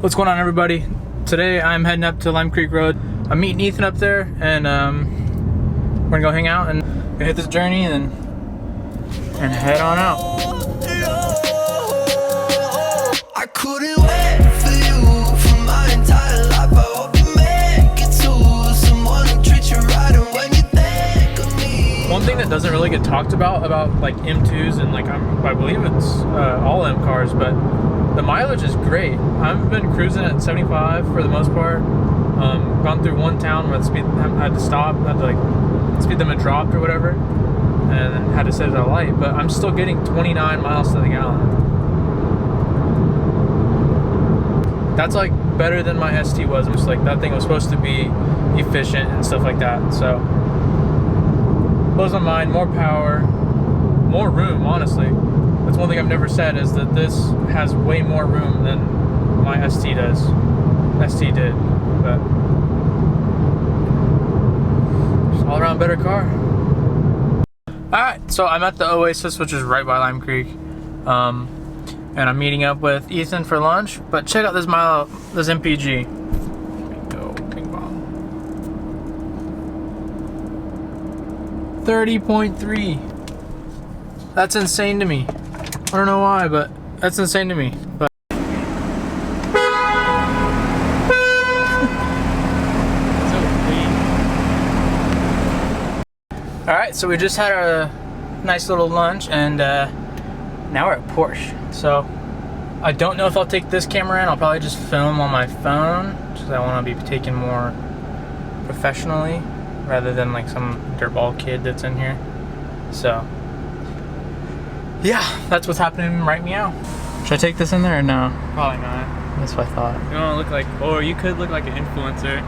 What's going on, everybody? Today I'm heading up to Lime Creek Road. I'm meeting Ethan up there, and we're gonna go hang out and gonna hit this journey and head on out. I couldn't wait for you for my entire life. I hope you make it to someone who treats you right, and when you think of me. One thing that doesn't really get talked about like M2s and like I believe it's all M cars, but the mileage is great. I've been cruising at 75 for the most part. Gone through one town where the speed I had to stop, had to like speed limit dropped or whatever, and then had to set it at a light. But I'm still getting 29 miles to the gallon. That's like better than my ST was. Just like that thing was supposed to be efficient and stuff like that. So blows my mind. More power, more room. Honestly, that's one thing I've never said, is that this has way more room than my ST does. ST did, but just all around better car. Alright, so I'm at the Oasis, which is right by Lime Creek, and I'm meeting up with Ethan for lunch. But check out this MPG. Go, bing bong. 30.3. That's insane to me. I don't know why, but that's insane to me. But alright, so we just had a nice little lunch, and now we're at Porsche. So I don't know if I'll take this camera in. I'll probably just film on my phone, because I want to be taken more professionally rather than like some dirtball kid that's in here. So yeah, that's what's happening right meow. Should I take this in there or no? Probably not. That's what I thought. You don't look like, or you could look like an influencer.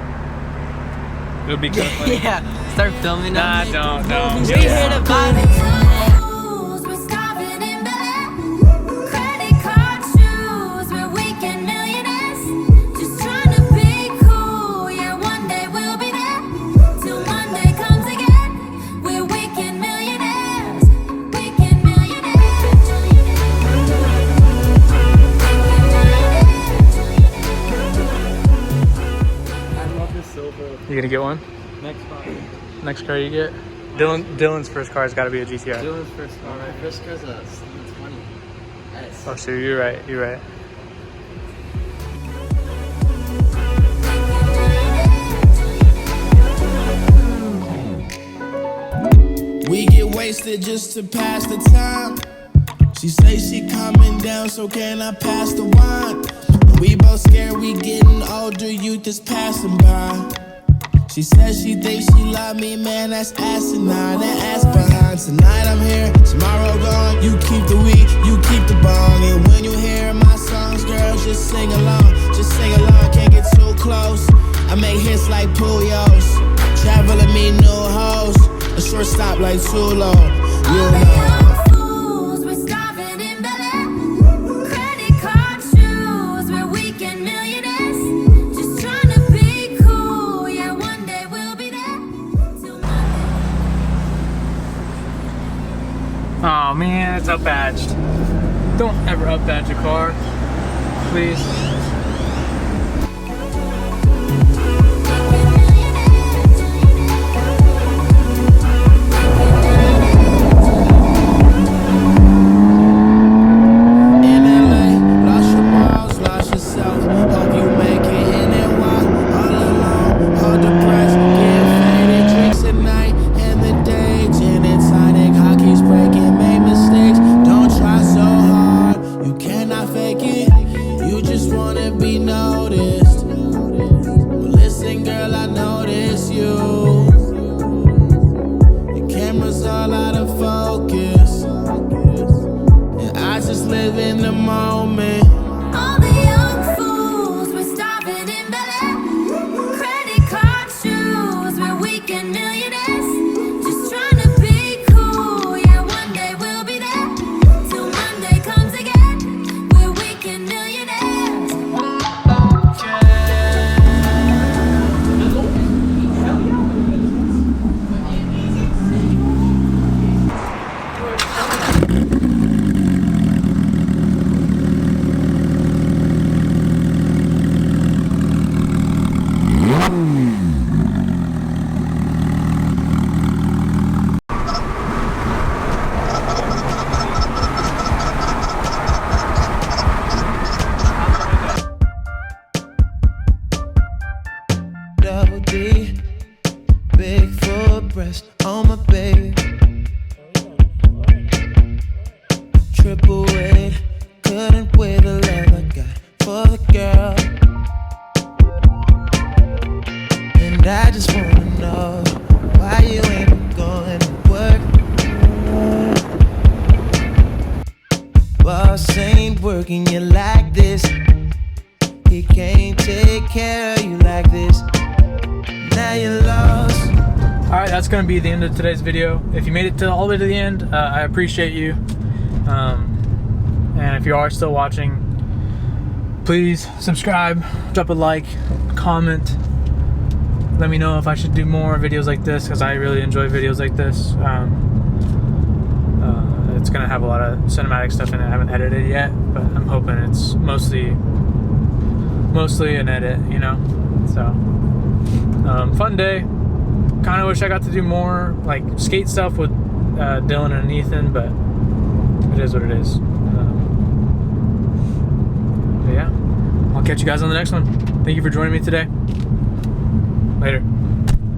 It would be kind of funny. Yeah, start filming them. Nah, don't. We hear the vibe. You gonna get one? Next car. Next car you get? Dylan's first car has got to be a GTR. Dylan's first car, right? First car's it's funny. Nice. Oh, shoot, you're right. You're right. We get wasted just to pass the time. She say she coming down, so can I pass the wine? We both scared we getting older, youth is passing by. She says she thinks she love me, man, that's asinine, and ass behind. Tonight I'm here, tomorrow gone. You keep the weed, you keep the bong. And when you hear my songs, girl, just sing along. Just sing along, can't get too close. I make hits like Puyos. Traveling me new hoes. A short stop like Tulo. You know. Oh man, it's up-badged. Don't ever up-badge a car, please. that's going to be the end of today's video. If you made it all the way to the end, I appreciate you. And if you are still watching, please subscribe, drop a like, comment. Let me know if I should do more videos like this, because I really enjoy videos like this. It's going to have a lot of cinematic stuff in it. I haven't edited yet, but I'm hoping it's mostly an edit, you know? So, fun day. Kind of wish I got to do more like skate stuff with Dylan and Ethan, but it is what it is. But yeah, I'll catch you guys on the next one. Thank you for joining me today. Later.